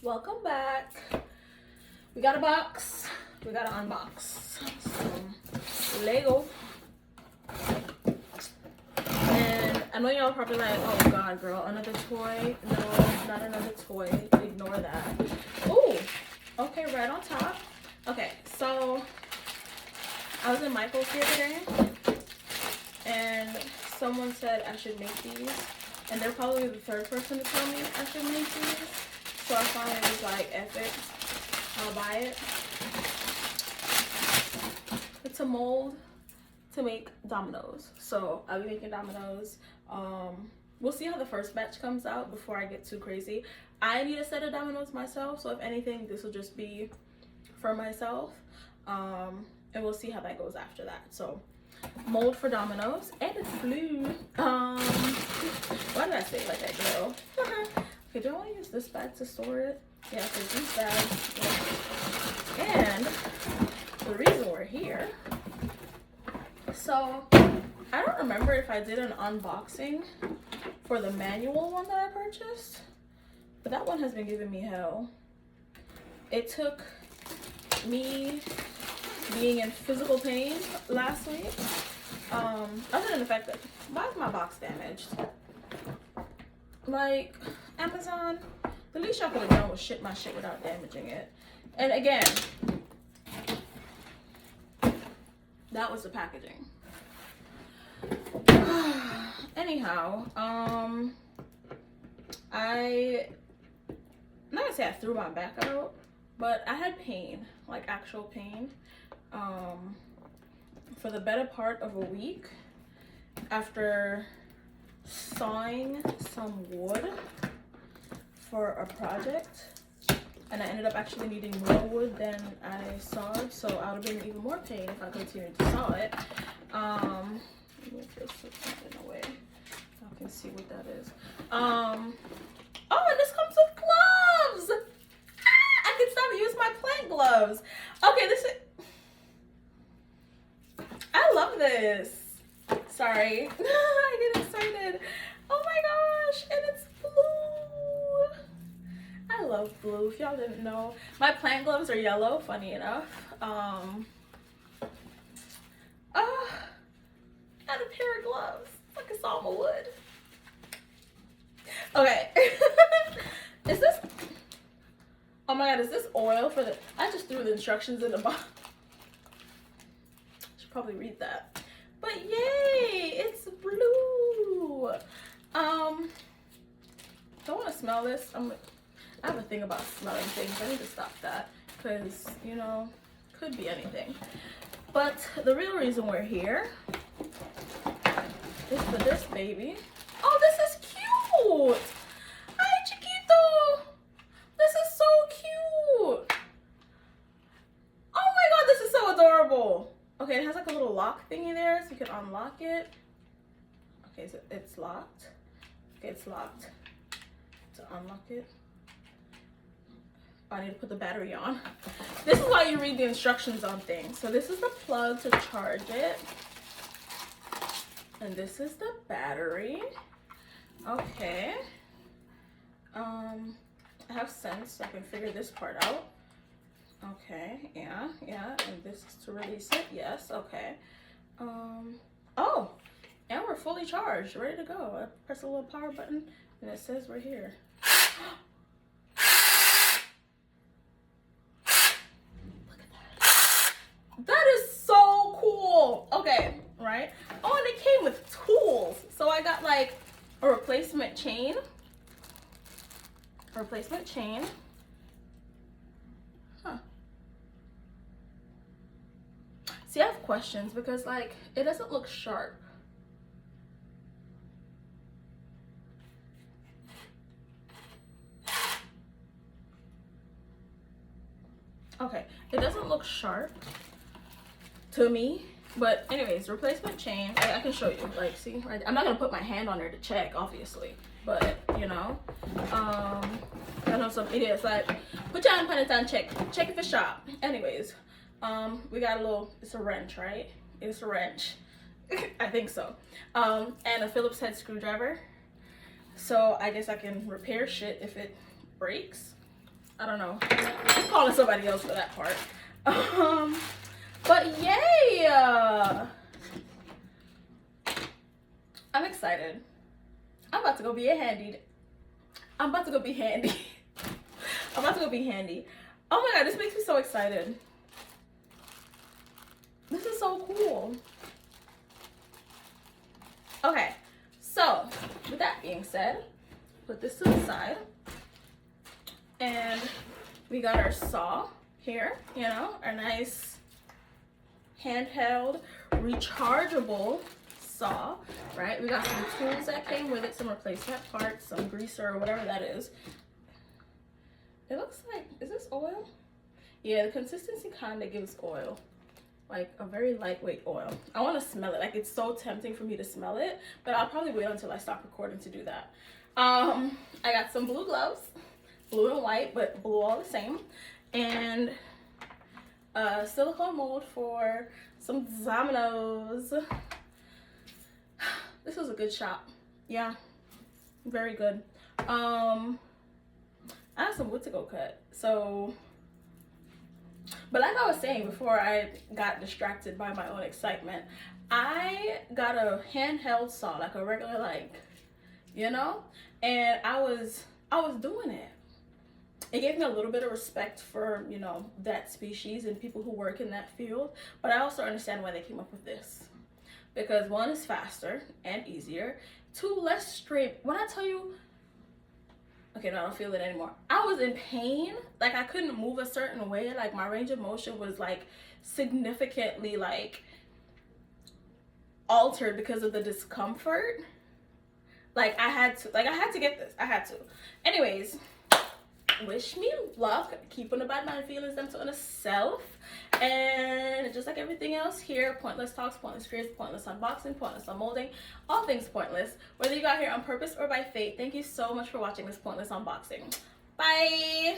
Welcome back. We got a box. We got to unbox some Lego. And I know y'all probably like, oh god, girl, another toy. No, not another toy. Ignore that. Ooh, okay, right on top. Okay, so I was in Michael's the other day, and someone said I should make these, and they're probably the third person to tell me I should make these. So I finally was like, F it, I'll buy it. It's a mold to make dominoes. So I'll be making dominoes. We'll see how the first batch comes out before I get too crazy. I need a set of dominoes myself, so if anything, this will just be for myself. And we'll see how that goes after that. So mold for dominoes, and it's blue. Why did I say it like that, girl? Okay, do I want to use this bag to store it? Yeah, so these bags. Yeah. And the reason we're here, so I don't remember if I did an unboxing for the manual one that I purchased, but that one has been giving me hell. It took me being in physical pain last week, other than the fact that, why is my box damaged? Like, Amazon, the least y'all could have done was ship my shit without damaging it. And again, that was the packaging. Anyhow, I'm not gonna say I threw my back out, but I had pain, like actual pain, for the better part of a week after sawing some wood for a project, and I ended up actually needing more wood than I sawed, so I would have been in even more pain if I continued to saw it. Let me just put that in a way so I can see what that is. Oh, and this comes with gloves. I can stop using my plant gloves. Okay, this is, I love this. Sorry, I get excited. Oh my gosh, and it's blue. I love blue, if y'all didn't know. My plant gloves are yellow, funny enough. And a pair of gloves, like a saw of wood. Okay. Is this, oh my god, is this oil for the, I just threw the instructions in the box. Should probably read that. But yay, it's blue. Don't want to smell this. I have a thing about smelling things. I need to stop that because, you know, could be anything. But the real reason we're here is for this baby. Oh, this is cute. Hi, chiquito. This is so cute. Oh my god, this is so adorable. Okay, it has like a little lock thingy there, so you can unlock it. Okay, so it's locked. Okay, it's locked. To unlock it, I need to put the battery on. This is why you read the instructions on things. So this is the plug to charge it. And this is the battery. Okay. I have sense, so I can figure this part out. Okay, yeah, and this is to release it, yes, okay. Oh, and we're fully charged, ready to go. I press a little power button, and it says we're here. Look at that. That is so cool. Okay, right? Oh, and it came with tools. So I got like a replacement chain. Huh. See, I have questions because like it doesn't look sharp. Okay, it doesn't look sharp to me, but anyways, replacement chain. I can show you. Like, see, right? I'm not gonna put my hand on there to check, obviously, but you know, I know some idiots like put your hand on it and check if it's sharp. Anyways, we got a little. It's a wrench, right? It's a wrench. I think so. And a Phillips head screwdriver. So I guess I can repair shit if it breaks. I don't know. I'm calling somebody else for that part. But yay! I'm excited. I'm about to go be handy. I'm about to go be handy. I'm about to go be handy. Oh my god, this makes me so excited. This is so cool. Okay, so with that being said, put this to the side. And we got our saw here, you know, our nice handheld, rechargeable saw, right? We got some tools that came with it, some replacement parts, some greaser or whatever that is. It looks like, is this oil? Yeah, the consistency kind of gives oil, like a very lightweight oil. I want to smell it. Like, it's so tempting for me to smell it, but I'll probably wait until I stop recording to do that. I got some blue gloves, blue and white, but blue all the same, and a silicone mold for some dominoes. This was a good shop. Yeah, very good. I have some wood to go cut, so, but like I was saying before I got distracted by my own excitement, I got a handheld saw, like a regular, like, you know, and I was doing it. It gave me a little bit of respect for, you know, that species and people who work in that field, but I also understand why they came up with this, because one is faster and easier, two, less strain. When I tell you, okay, no, I don't feel it anymore. I was in pain. Like, I couldn't move a certain way. Like, my range of motion was, like, significantly, like, altered because of the discomfort. Like, I had to get this. I had to. Anyways, wish me luck. Keeping the bad mind feelings them to on a self. And just like everything else here, pointless talks, pointless fears, pointless unboxing, pointless unmolding, all things pointless. Whether you got here on purpose or by fate, thank you so much for watching this pointless unboxing. Bye!